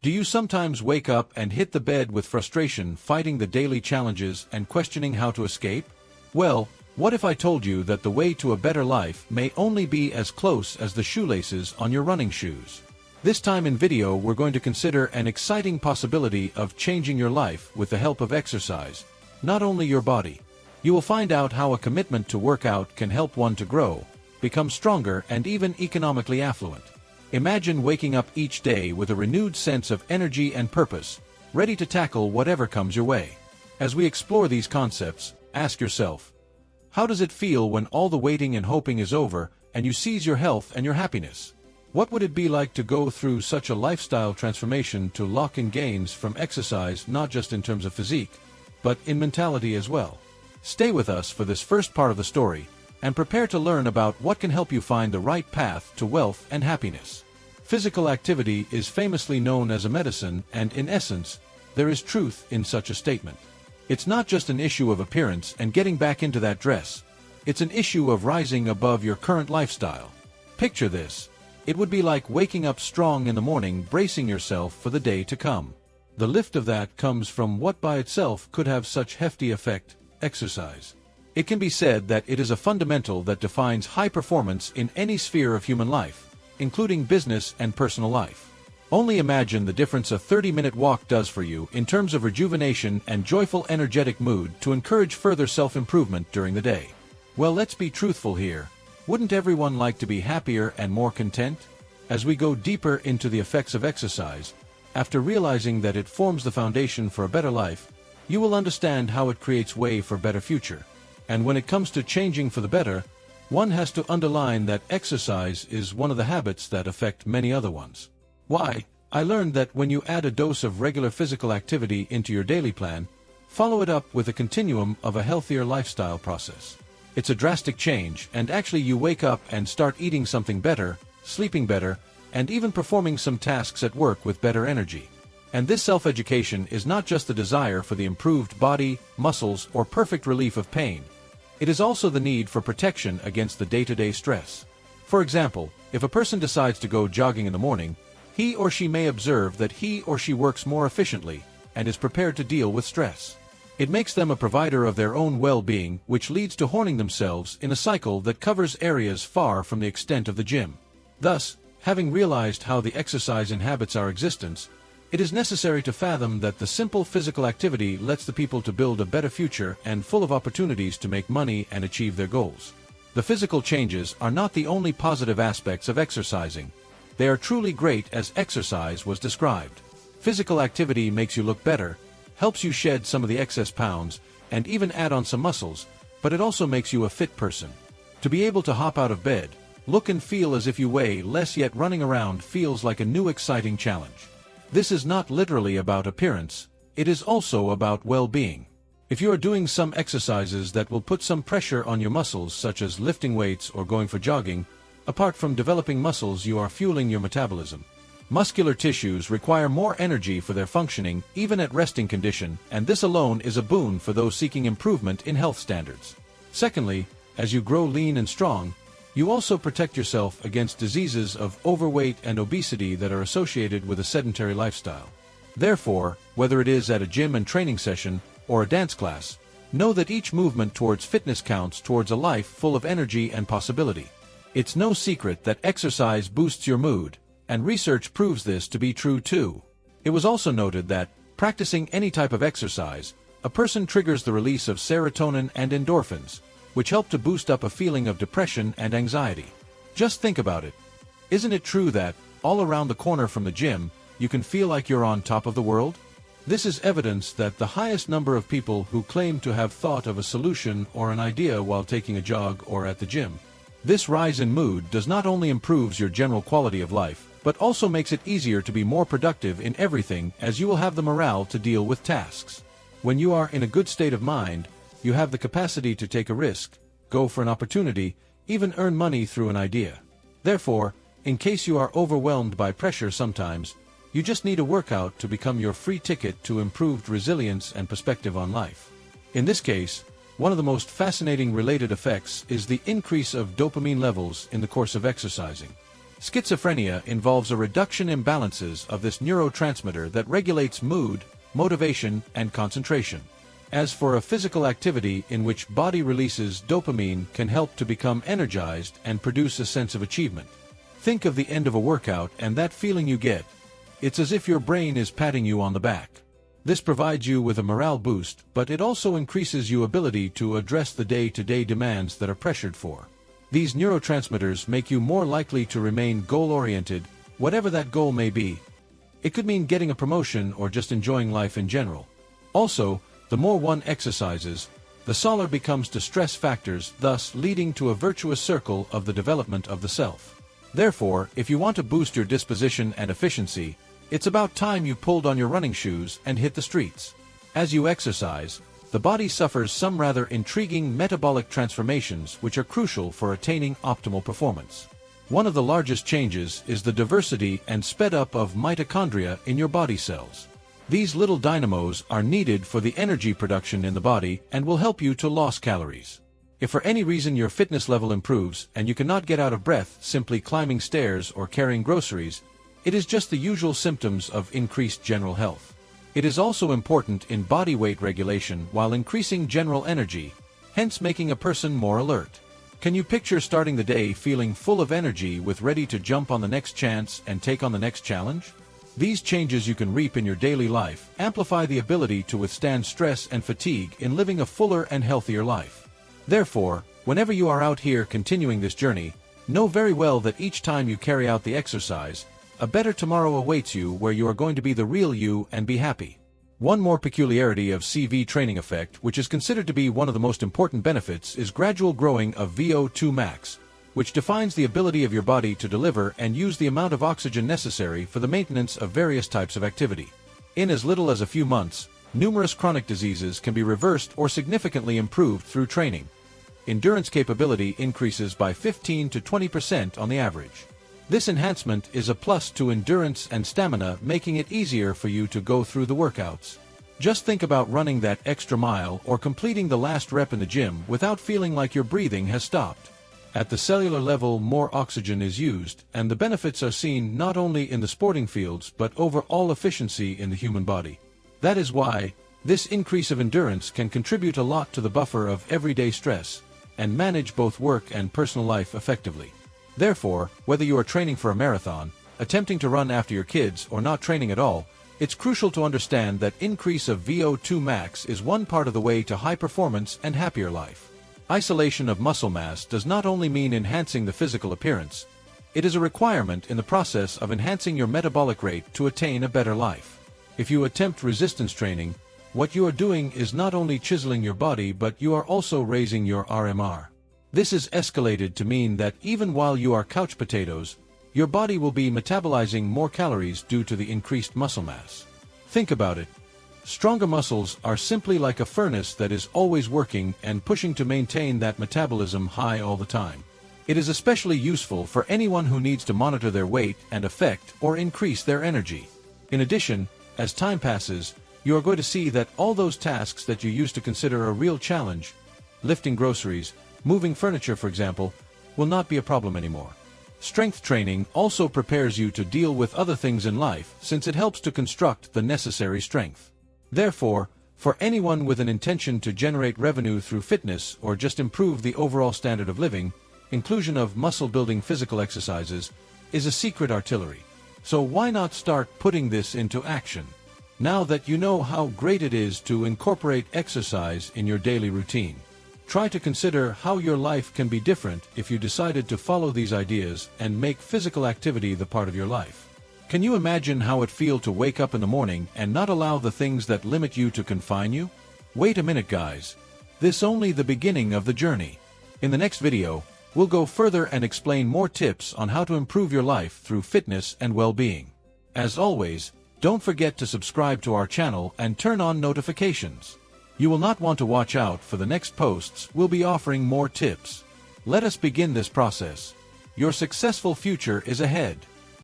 Do you sometimes wake up and hit the bed with frustration, fighting the daily challenges and questioning how to escape? Well, what if I told you that the way to a better life may only be as close as the shoelaces on your running shoes? This time in video we're going to consider an exciting possibility of changing your life with the help of exercise, not only your body. You will find out how a commitment to work out can help one to grow, become stronger and even economically affluent. Imagine waking up each day with a renewed sense of energy and purpose, ready to tackle whatever comes your way. As we explore these concepts, ask yourself, how does it feel when all the waiting and hoping is over and you seize your health and your happiness? What would it be like to go through such a lifestyle transformation to lock in gains from exercise, not just in terms of physique, but in mentality as well? Stay with us for this first part of the story, and prepare to learn about what can help you find the right path to wealth and happiness. Physical activity is famously known as a medicine, and in essence, there is truth in such a statement. It's not just an issue of appearance and getting back into that dress. It's an issue of rising above your current lifestyle. Picture this. It would be like waking up strong in the morning, bracing yourself for the day to come. The lift of that comes from what by itself could have such hefty effect: exercise. It can be said that it is a fundamental that defines high performance in any sphere of human life, including business and personal life. Only imagine the difference a 30-minute walk does for you in terms of rejuvenation and joyful, energetic mood to encourage further self-improvement during the day. Well, let's be truthful here. Wouldn't everyone like to be happier and more content? As we go deeper into the effects of exercise, after realizing that it forms the foundation for a better life, you will understand how it creates way for a better future. And when it comes to changing for the better, one has to underline that exercise is one of the habits that affect many other ones. Why? I learned that when you add a dose of regular physical activity into your daily plan, follow it up with a continuum of a healthier lifestyle process. It's a drastic change, and actually you wake up and start eating something better, sleeping better, and even performing some tasks at work with better energy. And this self-education is not just the desire for the improved body, muscles, or perfect relief of pain. It is also the need for protection against the day-to-day stress. For example, if a person decides to go jogging in the morning, he or she may observe that he or she works more efficiently and is prepared to deal with stress. It makes them a provider of their own well-being, which leads to honing themselves in a cycle that covers areas far from the extent of the gym. Thus, having realized how the exercise inhabits our existence, it is necessary to fathom that the simple physical activity lets the people to build a better future and full of opportunities to make money and achieve their goals. The physical changes are not the only positive aspects of exercising. They are truly great as exercise was described. Physical activity makes you look better, helps you shed some of the excess pounds, and even add on some muscles, but it also makes you a fit person. To be able to hop out of bed, look and feel as if you weigh less, yet running around feels like a new exciting challenge. This is not literally about appearance, it is also about well-being. If you are doing some exercises that will put some pressure on your muscles, such as lifting weights or going for jogging, apart from developing muscles, you are fueling your metabolism. Muscular tissues require more energy for their functioning, even at resting condition, and this alone is a boon for those seeking improvement in health standards. Secondly, as you grow lean and strong, you also protect yourself against diseases of overweight and obesity that are associated with a sedentary lifestyle. Therefore, whether it is at a gym and training session or a dance class, know that each movement towards fitness counts towards a life full of energy and possibility. It's no secret that exercise boosts your mood, and research proves this to be true too. It was also noted that, practicing any type of exercise, a person triggers the release of serotonin and endorphins, which help to boost up a feeling of depression and anxiety. Just think about it. Isn't it true that, all around the corner from the gym, you can feel like you're on top of the world? This is evidence that the highest number of people who claim to have thought of a solution or an idea while taking a jog or at the gym. This rise in mood does not only improves your general quality of life, but also makes it easier to be more productive in everything, as you will have the morale to deal with tasks. When you are in a good state of mind, you have the capacity to take a risk, go for an opportunity, even earn money through an idea. Therefore, in case you are overwhelmed by pressure sometimes, you just need a workout to become your free ticket to improved resilience and perspective on life. In this case, one of the most fascinating related effects is the increase of dopamine levels in the course of exercising. Schizophrenia involves a reduction in imbalances of this neurotransmitter that regulates mood, motivation, and concentration. As for a physical activity in which body releases dopamine can help to become energized and produce a sense of achievement. Think of the end of a workout and that feeling you get. It's as if your brain is patting you on the back. This provides you with a morale boost, but it also increases your ability to address the day-to-day demands that are pressured for. These neurotransmitters make you more likely to remain goal-oriented, whatever that goal may be. It could mean getting a promotion or just enjoying life in general. Also, the more one exercises, the smaller becomes the stress factors, thus leading to a virtuous circle of the development of the self. Therefore, if you want to boost your disposition and efficiency, it's about time you pulled on your running shoes and hit the streets. As you exercise, the body suffers some rather intriguing metabolic transformations which are crucial for attaining optimal performance. One of the largest changes is the diversity and sped up of mitochondria in your body cells. These little dynamos are needed for the energy production in the body and will help you to lose calories. If for any reason your fitness level improves and you cannot get out of breath simply climbing stairs or carrying groceries, it is just the usual symptoms of increased general health. It is also important in body weight regulation while increasing general energy, hence making a person more alert. Can you picture starting the day feeling full of energy with ready to jump on the next chance and take on the next challenge? These changes you can reap in your daily life amplify the ability to withstand stress and fatigue in living a fuller and healthier life. Therefore, whenever you are out here continuing this journey, know very well that each time you carry out the exercise, a better tomorrow awaits you where you are going to be the real you and be happy. One more peculiarity of CV training effect, which is considered to be one of the most important benefits, is gradual growing of VO2 max, which defines the ability of your body to deliver and use the amount of oxygen necessary for the maintenance of various types of activity. In as little as a few months, numerous chronic diseases can be reversed or significantly improved through training. Endurance capability increases by 15 to 20% on the average. This enhancement is a plus to endurance and stamina, making it easier for you to go through the workouts. Just think about running that extra mile or completing the last rep in the gym without feeling like your breathing has stopped. At the cellular level, more oxygen is used, and the benefits are seen not only in the sporting fields but overall efficiency in the human body. That is why this increase of endurance can contribute a lot to the buffer of everyday stress and manage both work and personal life effectively. Therefore, whether you are training for a marathon, attempting to run after your kids, or not training at all, it's crucial to understand that increase of VO2 max is one part of the way to high performance and happier life. Isolation of muscle mass does not only mean enhancing the physical appearance, it is a requirement in the process of enhancing your metabolic rate to attain a better life. If you attempt resistance training, what you are doing is not only chiseling your body but you are also raising your RMR. This is escalated to mean that even while you are couch potatoes, your body will be metabolizing more calories due to the increased muscle mass. Think about it. Stronger muscles are simply like a furnace that is always working and pushing to maintain that metabolism high all the time. It is especially useful for anyone who needs to monitor their weight and affect or increase their energy. In addition, as time passes, you are going to see that all those tasks that you used to consider a real challenge, lifting groceries, moving furniture for example, will not be a problem anymore. Strength training also prepares you to deal with other things in life since it helps to construct the necessary strength. Therefore, for anyone with an intention to generate revenue through fitness or just improve the overall standard of living, inclusion of muscle-building physical exercises is a secret artillery. So why not start putting this into action? Now that you know how great it is to incorporate exercise in your daily routine, try to consider how your life can be different if you decided to follow these ideas and make physical activity the part of your life. Can you imagine how it feels to wake up in the morning and not allow the things that limit you to confine you? Wait a minute guys. This only the beginning of the journey. In the next video, we'll go further and explain more tips on how to improve your life through fitness and well-being. As always, don't forget to subscribe to our channel and turn on notifications. You will not want to watch out for the next posts. We'll be offering more tips. Let us begin this process. Your successful future is ahead.